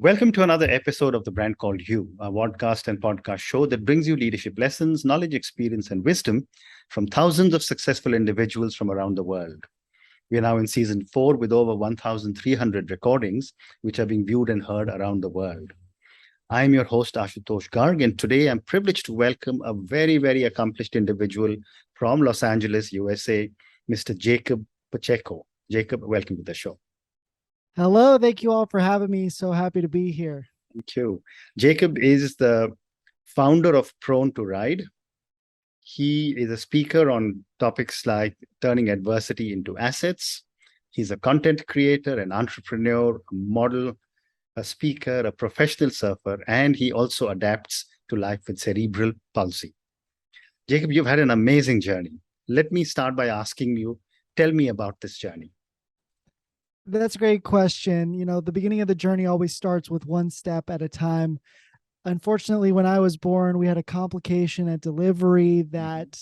Welcome to another episode of The Brand Called You, a podcast and podcast show that brings you leadership lessons, knowledge, experience, and wisdom from thousands of successful individuals from around the world. We are now in season 4 with over 1,300 recordings, which are being viewed and heard around the world. I am your host, Ashutosh Garg, and today I'm privileged to welcome a very, very accomplished individual from Los Angeles, USA, Mr. Jacob Pacheco. Jacob, welcome to the show. Hello, thank you all for having me. So happy to be here. Thank you. Jacob is the founder of Prone to Ride. He is a speaker on topics like turning adversity into assets. He's a content creator, an entrepreneur, a model, a speaker, a professional surfer, and he also adapts to life with cerebral palsy. Jacob, you've had an amazing journey. Let me start by asking you, tell me about this journey. That's a great question. The beginning of the journey always starts with one step at a time. Unfortunately, when I was born, we had a complication at delivery that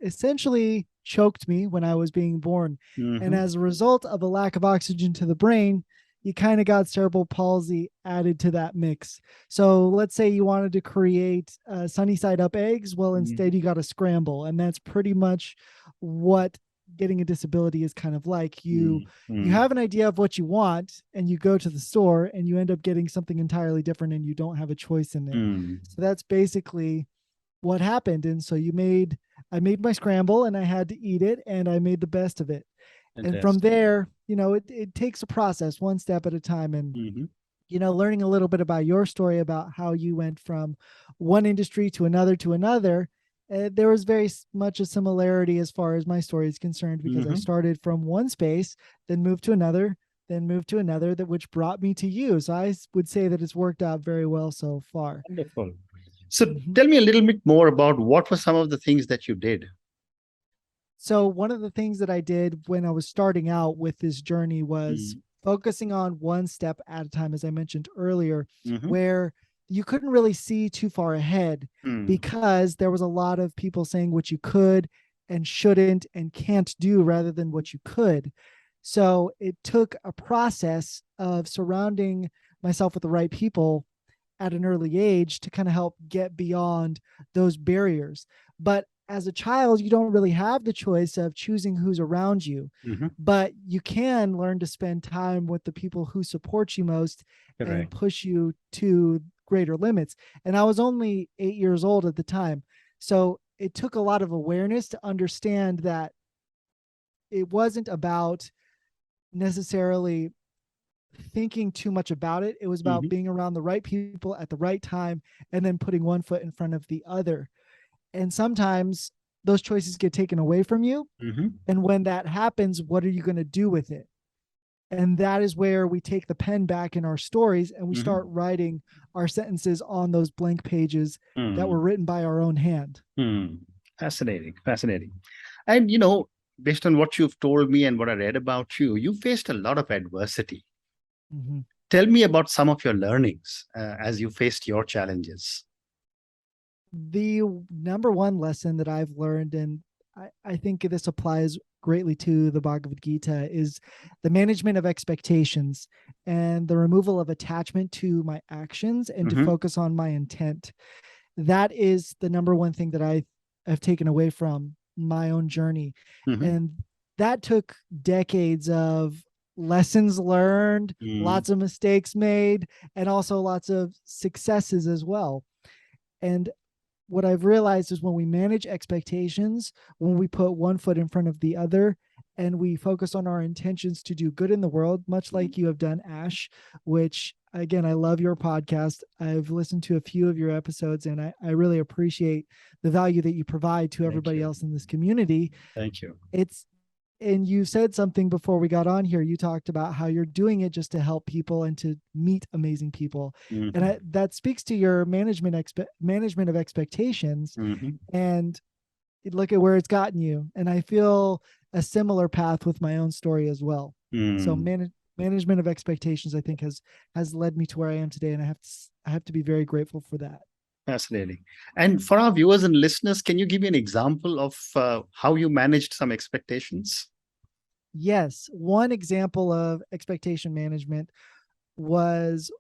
essentially choked me when I was being born. And as a result of a lack of oxygen to the brain, you kind of got cerebral palsy added to that mix. So let's say you wanted to create sunny side up eggs. Well, instead you got to scramble. And that's pretty much what getting a disability is kind of like. You have an idea of what you want and you go to the store and you end up getting something entirely different and you don't have a choice in there. So that's basically what happened. And so I made my scramble and I had to eat it and I made the best of it. Fantastic. And from there, it takes a process one step at a time. And learning a little bit about your story about how you went from one industry to another, there was very much a similarity as far as my story is concerned, because I started from one space, then moved to another, which brought me to you. So I would say that it's worked out very well so far. Wonderful. So tell me a little bit more about what were some of the things that you did. So one of the things that I did when I was starting out with this journey was focusing on one step at a time, as I mentioned earlier, where you couldn't really see too far ahead because there was a lot of people saying what you could and shouldn't and can't do rather than what you could. So it took a process of surrounding myself with the right people at an early age to kind of help get beyond those barriers. But as a child, you don't really have the choice of choosing who's around you, but you can learn to spend time with the people who support you most and push you to greater limits. And I was only 8 years old at the time. So it took a lot of awareness to understand that it wasn't about necessarily thinking too much about it. It was about being around the right people at the right time and then putting one foot in front of the other. And sometimes those choices get taken away from you. And when that happens, what are you going to do with it? And that is where we take the pen back in our stories and we start writing our sentences on those blank pages that were written by our own hand. Fascinating. And, based on what you've told me and what I read about you, you faced a lot of adversity. Tell me about some of your learnings as you faced your challenges. The number one lesson that I've learned, and I think this applies greatly to the Bhagavad Gita, is the management of expectations and the removal of attachment to my actions and to focus on my intent. That is the number one thing that I have taken away from my own journey. And that took decades of lessons learned, lots of mistakes made, and also lots of successes as well. And what I've realized is when we manage expectations, when we put one foot in front of the other, and we focus on our intentions to do good in the world, much like you have done, Ash, which, again, I love your podcast. I've listened to a few of your episodes, and I really appreciate the value that you provide to everybody else in this community. Thank you. And you said something before we got on here. You talked about how you're doing it just to help people and to meet amazing people. And that speaks to your management of expectations. And look at where it's gotten you. And I feel a similar path with my own story as well. So management of expectations, I think, has led me to where I am today. And I have to be very grateful for that. Fascinating. And for our viewers and listeners, can you give me an example of how you managed some expectations? Yes. One example of expectation management was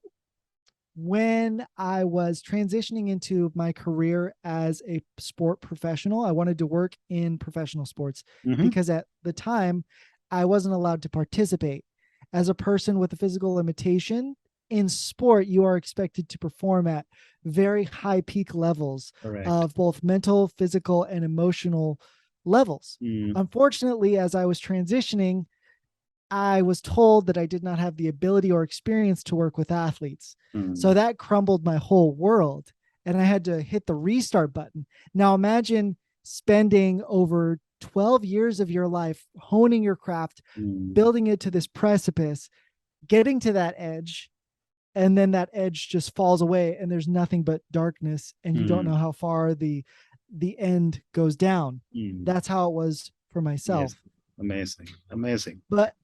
when I was transitioning into my career as a sport professional, I wanted to work in professional sports because at the time I wasn't allowed to participate. As a person with a physical limitation in sport, you are expected to perform at very high peak levels of both mental, physical, and emotional levels. Unfortunately, as I was transitioning, I was told that I did not have the ability or experience to work with athletes. So that crumbled my whole world, and I had to hit the restart button. Now imagine spending over 12 years of your life honing your craft, building it to this precipice, getting to that edge, and then that edge just falls away and there's nothing but darkness, and you don't know how far the end goes down. That's how it was for myself. Yes. Amazing. But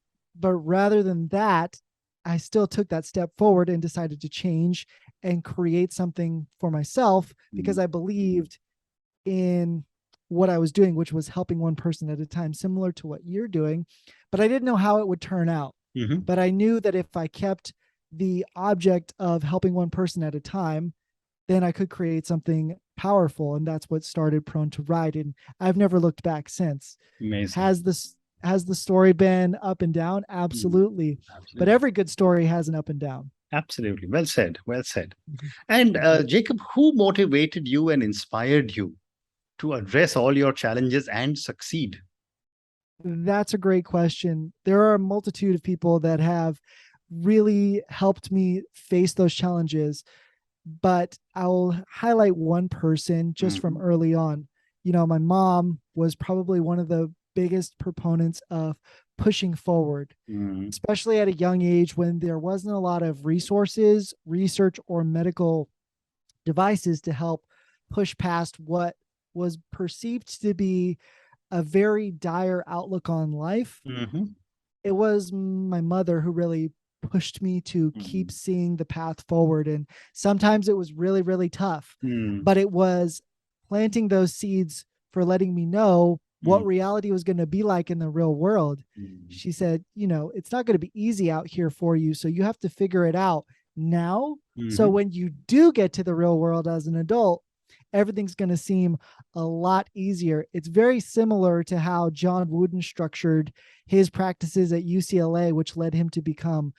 rather than that, I still took that step forward and decided to change and create something for myself because I believed in what I was doing, which was helping one person at a time, similar to what you're doing. But I didn't know how it would turn out. But I knew that if I kept the object of helping one person at a time, then I could create something powerful. And that's what started Prone to Ride. And I've never looked back since. Amazing. Has the story been up and down? Absolutely. But every good story has an up and down. Absolutely. Well said. And Jacob, who motivated you and inspired you to address all your challenges and succeed? That's a great question. There are a multitude of people that have really helped me face those challenges, but I'll highlight one person just from early on. My mom was probably one of the biggest proponents of pushing forward, especially at a young age when there wasn't a lot of resources, research, or medical devices to help push past what was perceived to be a very dire outlook on life. It was my mother who really pushed me to keep seeing the path forward. And sometimes it was really, really tough, but it was planting those seeds for letting me know what reality was going to be like in the real world. She said, it's not going to be easy out here for you. So you have to figure it out now. So when you do get to the real world as an adult, everything's going to seem a lot easier. It's very similar to how John Wooden structured his practices at UCLA, which led him to become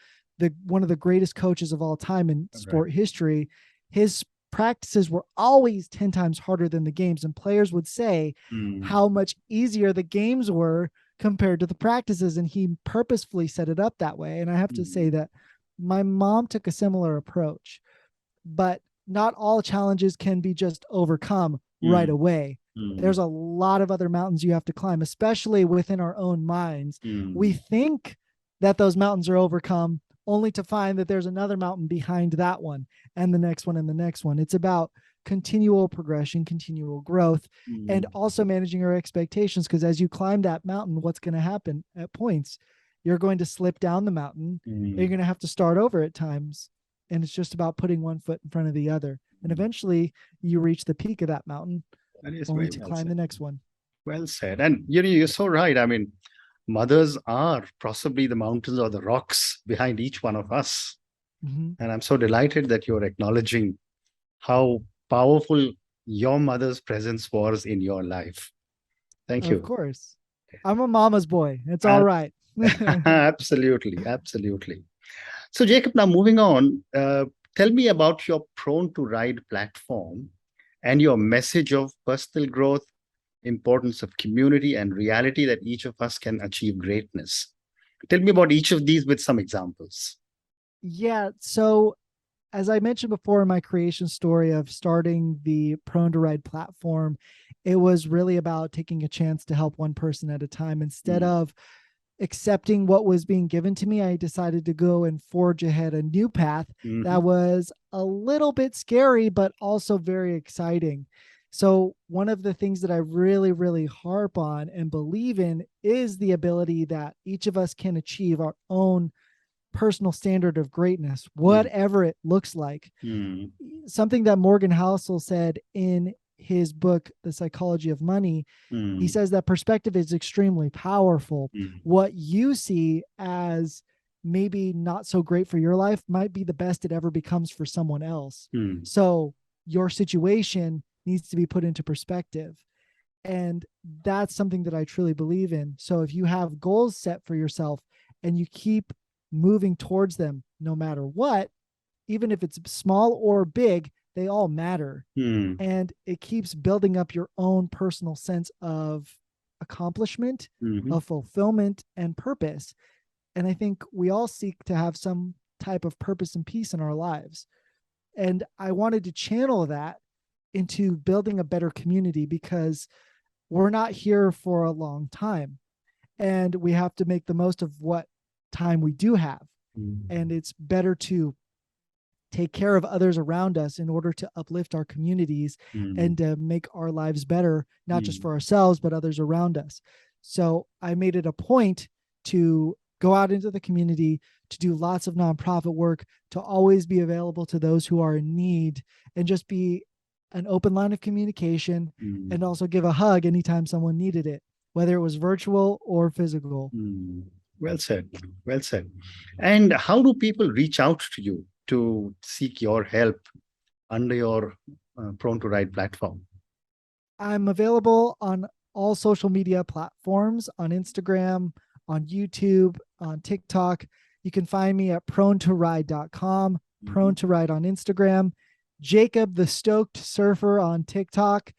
one of the greatest coaches of all time in sport history. His practices were always 10 times harder than the games, and players would say how much easier the games were compared to the practices, and he purposefully set it up that way. And I have to say that my mom took a similar approach, but not all challenges can be just overcome right away. There's a lot of other mountains you have to climb, especially within our own minds. We think that those mountains are overcome, only to find that there's another mountain behind that one and the next one and the next one. It's about continual progression, continual growth, and also managing our expectations. Because as you climb that mountain, what's going to happen at points? You're going to slip down the mountain. You're going to have to start over at times. And it's just about putting one foot in front of the other. And eventually you reach the peak of that mountain, only to climb the next one. Well said. And you're so right. I mean, mothers are possibly the mountains or the rocks behind each one of us. And I'm so delighted that you're acknowledging how powerful your mother's presence was in your life. Thank you. Of course. I'm a mama's boy. It's all right. Absolutely. So, Jacob, now moving on, tell me about your Prone to Ride platform and your message of personal growth, importance of community, and reality that each of us can achieve greatness. Tell me about each of these with some examples. Yeah. So as I mentioned before in my creation story of starting the Prone to Ride platform, it was really about taking a chance to help one person at a time. Instead of accepting what was being given to me, I decided to go and forge ahead a new path that was a little bit scary, but also very exciting. So one of the things that I really, really harp on and believe in is the ability that each of us can achieve our own personal standard of greatness, whatever it looks like. Something that Morgan Housel said in his book, The Psychology of Money, he says that perspective is extremely powerful. What you see as maybe not so great for your life might be the best it ever becomes for someone else. So your situation needs to be put into perspective. And that's something that I truly believe in. So if you have goals set for yourself and you keep moving towards them, no matter what, even if it's small or big, they all matter. And it keeps building up your own personal sense of accomplishment, of fulfillment and purpose. And I think we all seek to have some type of purpose and peace in our lives. And I wanted to channel that into building a better community, because we're not here for a long time and we have to make the most of what time we do have. And it's better to take care of others around us in order to uplift our communities and to make our lives better, not just for ourselves, but others around us. So I made it a point to go out into the community, to do lots of nonprofit work, to always be available to those who are in need, and just be an open line of communication, and also give a hug anytime someone needed it, whether it was virtual or physical. Well said. Well said. And how do people reach out to you to seek your help under your Prone to Ride platform? I'm available on all social media platforms, on Instagram, on YouTube, on TikTok. You can find me at pronetoride.com, Prone to Ride on Instagram, Jacob the Stoked Surfer on TikTok.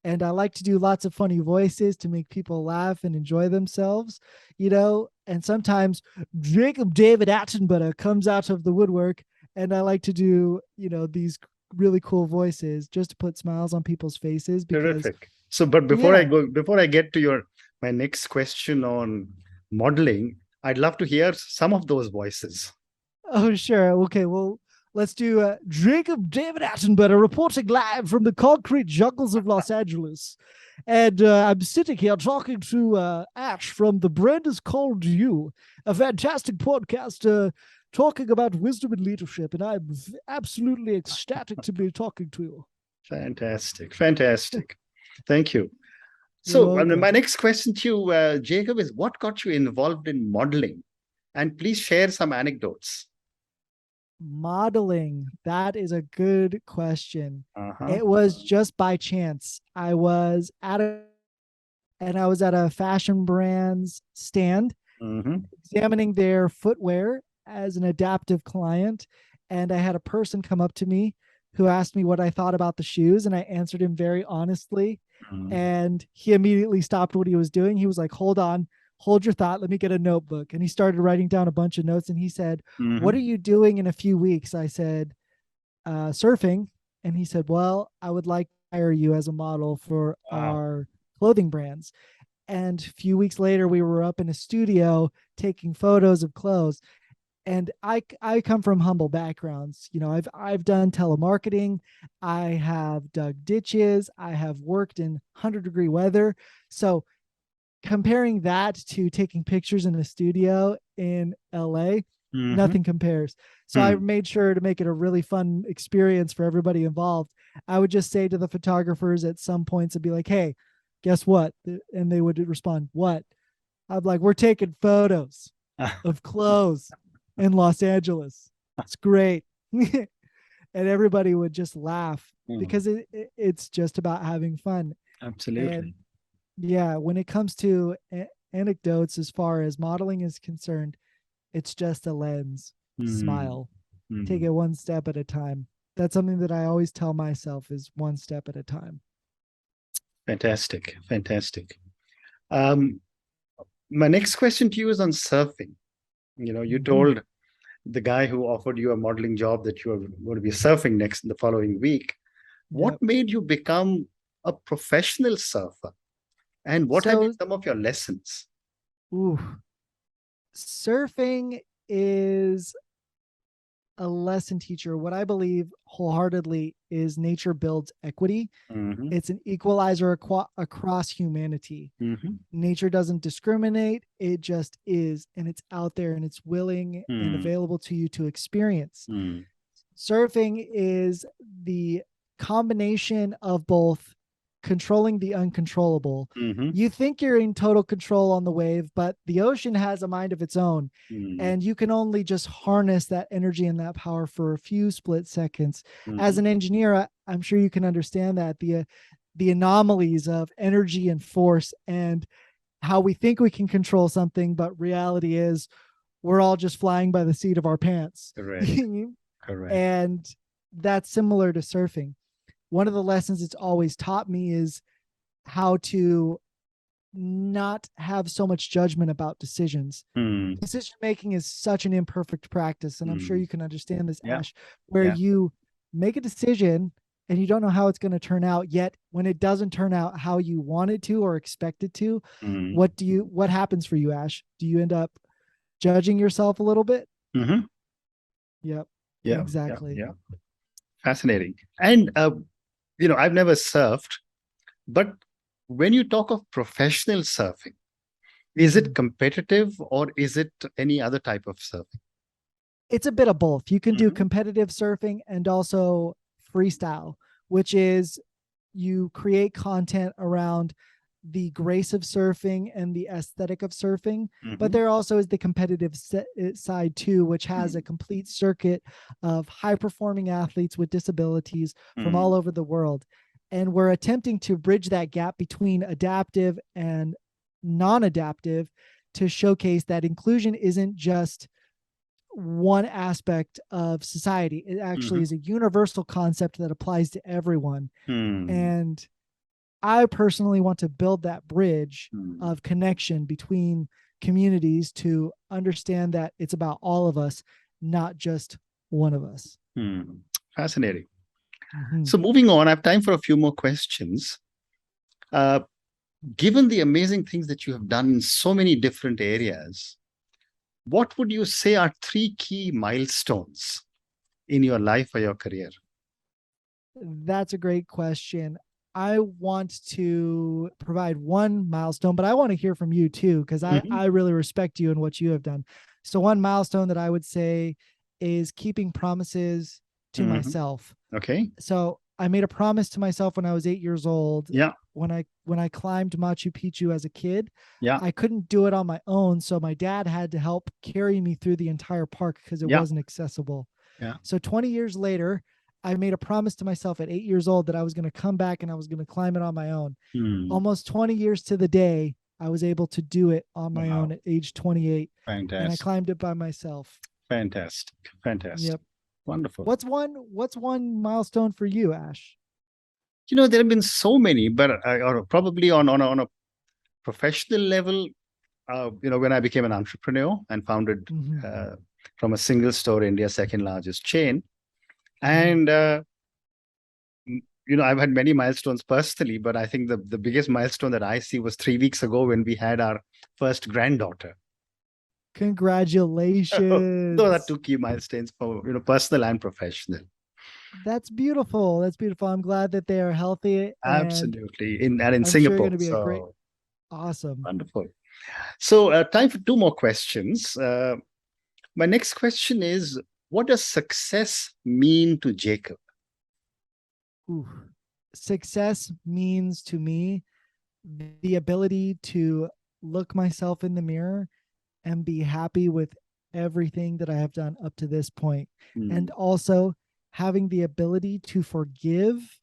And I like to do lots of funny voices to make people laugh and enjoy themselves, and sometimes Jacob David Attenbutter comes out of the woodwork, and I like to do, these really cool voices just to put smiles on people's faces. Terrific. So, but before I get to my next question on modeling, I'd love to hear some of those voices. Oh, sure. Okay. Well, let's do Jacob David Attenbutter reporting live from the concrete jungles of Los Angeles. And I'm sitting here talking to Ash from The Brand Is Called You, a fantastic podcast talking about wisdom and leadership. And I'm absolutely ecstatic to be talking to you. Fantastic. Fantastic. Thank you. So my next question to you, Jacob, is what got you involved in modeling? And please share some anecdotes. Modeling, that is a good question. It was just by chance. I was at a fashion brand's stand, examining their footwear as an adaptive client, and I had a person come up to me who asked me what I thought about the shoes, and I answered him very honestly, and he immediately stopped what he was doing. He was like, hold on, hold your thought, let me get a notebook. And he started writing down a bunch of notes, and he said, what are you doing in a few weeks? I said, surfing. And he said, well, I would like to hire you as a model for our clothing brands. And a few weeks later, we were up in a studio taking photos of clothes. And I come from humble backgrounds. I've done telemarketing, I have dug ditches, I have worked in 100-degree weather. So comparing that to taking pictures in a studio in LA, nothing compares. So I made sure to make it a really fun experience for everybody involved. I would just say to the photographers at some points, I'd be like, hey, guess what? And they would respond, what? I'm like, we're taking photos of clothes in Los Angeles. It's great. And everybody would just laugh because it's just about having fun. Absolutely. And yeah, when it comes to anecdotes as far as modeling is concerned, it's just a lens. Smile. Take it one step at a time. That's something that I always tell myself, is one step at a time. Fantastic. Fantastic. My next question to you is on surfing. You told the guy who offered you a modeling job that you are going to be surfing the following week. What made you become a professional surfer? And what have been some of your lessons? Surfing is a lesson teacher. What I believe wholeheartedly is nature builds equity. It's an equalizer across humanity. Nature doesn't discriminate. It just is. And it's out there and it's willing and available to you to experience. Surfing is the combination of both controlling the uncontrollable. Mm-hmm. You think you're in total control on the wave, but the ocean has a mind of its own. And you can only just harness that energy and that power for a few split seconds. As an engineer, I'm sure you can understand that the anomalies of energy and force, and how we think we can control something, but reality is we're all just flying by the seat of our pants. Correct. Correct. And that's similar to surfing. One of the lessons it's always taught me is how to not have so much judgment about decisions. Decision making is such an imperfect practice, and I'm sure you can understand this, Ash, where you make a decision and you don't know how it's going to turn out, yet when it doesn't turn out how you want it to or expect it to, what happens for you, Ash? Do you end up judging yourself a little bit? Yep. Yeah. Exactly. Yeah. Fascinating. And I've never surfed, but when you talk of professional surfing, is it competitive or is it any other type of surfing? It's a bit of both. You can do competitive surfing and also freestyle, which is you create content around the grace of surfing and the aesthetic of surfing. But there also is the competitive side too, which has a complete circuit of high performing athletes with disabilities from all over the world. And we're attempting to bridge that gap between adaptive and non-adaptive to showcase that inclusion isn't just one aspect of society. It actually is a universal concept that applies to everyone. And I personally want to build that bridge of connection between communities to understand that it's about all of us, not just one of us. Fascinating. So moving on, I have time for a few more questions. Given the amazing things that you have done in so many different areas, what would you say are 3 key milestones in your life or your career? That's a great question. I want to provide one milestone, but I want to hear from you too, because I really respect you and what you have done. So one milestone that I would say is keeping promises to myself. Okay. So I made a promise to myself when I was 8 years old. Yeah. When I climbed Machu Picchu as a kid, yeah, I couldn't do it on my own. So my dad had to help carry me through the entire park because it wasn't accessible. Yeah. So 20 years later, I made a promise to myself at 8 years old that I was going to come back and I was going to climb it on my own. Almost 20 years to the day, I was able to do it on my own at age 28. Fantastic. And I climbed it by myself. Fantastic. Yep. Wonderful. What's one milestone for you, Ash? There have been so many, but or probably on a professional level, when I became an entrepreneur and founded from a single store, India's second largest chain. And, I've had many milestones personally, but I think the biggest milestone that I see was 3 weeks ago when we had our first granddaughter. Congratulations. Those are 2 key milestones for, personal and professional. That's beautiful. That's beautiful. I'm glad that they are healthy. Absolutely. In I'm Singapore. Sure going to be a great, awesome. Wonderful. So time for 2 more questions. My next question is, what does success mean to Jacob? Ooh. Success means to me the ability to look myself in the mirror and be happy with everything that I have done up to this point. And also having the ability to forgive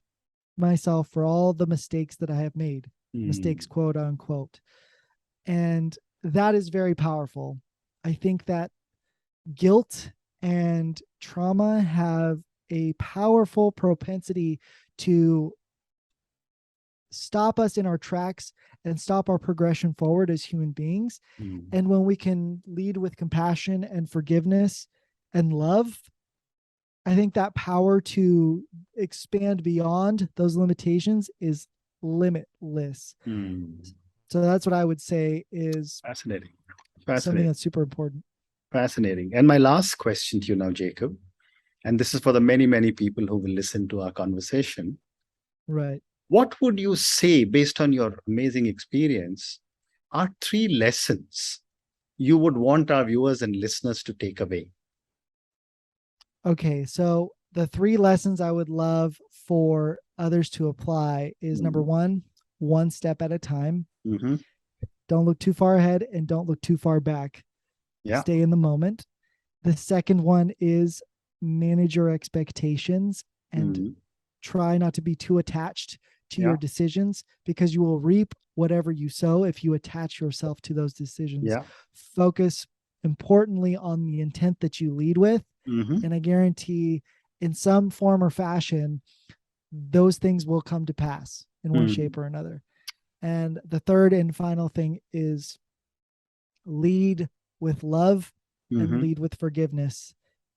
myself for all the mistakes that I have made, mistakes, quote unquote. And that is very powerful. I think that guilt and trauma have a powerful propensity to stop us in our tracks and stop our progression forward as human beings. And when we can lead with compassion and forgiveness and love, I think that power to expand beyond those limitations is limitless. So that's what I would say is Fascinating. Something that's super important. Fascinating. And my last question to you now, Jacob, and this is for the many, many people who will listen to our conversation. Right. What would you say, based on your amazing experience, are 3 lessons you would want our viewers and listeners to take away? Okay, so the 3 lessons I would love for others to apply is number one step at a time. Don't look too far ahead and don't look too far back. Stay in the moment. The second one is manage your expectations and try not to be too attached to your decisions, because you will reap whatever you sow if you attach yourself to those decisions. Focus importantly on the intent that you lead with. And I guarantee in some form or fashion, those things will come to pass in one shape or another. And the third and final thing is lead with love and lead with forgiveness,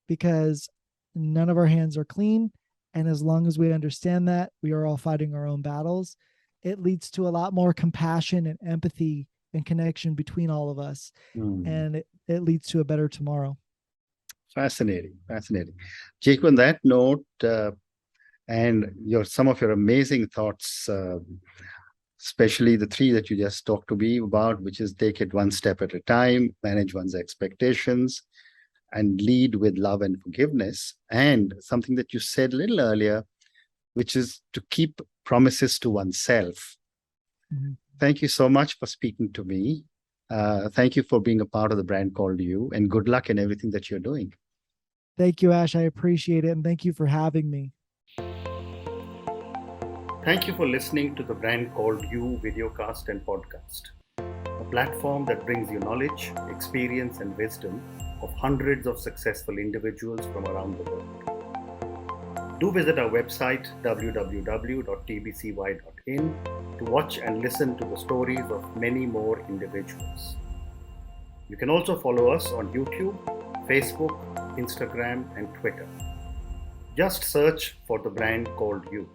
because none of our hands are clean. And as long as we understand that we are all fighting our own battles, it leads to a lot more compassion and empathy and connection between all of us. And it leads to a better tomorrow. Fascinating. Pacheco, on that note, and some of your amazing thoughts, especially the three that you just talked to me about, which is take it one step at a time, manage one's expectations, and lead with love and forgiveness. And something that you said a little earlier, which is to keep promises to oneself. Thank you so much for speaking to me. Thank you for being a part of the brand called You, and good luck in everything that you're doing. Thank you, Ash. I appreciate it. And thank you for having me. Thank you for listening to the Brand Called You videocast and podcast, a platform that brings you knowledge, experience, and wisdom of hundreds of successful individuals from around the world. Do visit our website www.tbcy.in to watch and listen to the stories of many more individuals. You can also follow us on YouTube, Facebook, Instagram, and Twitter. Just search for the brand called You.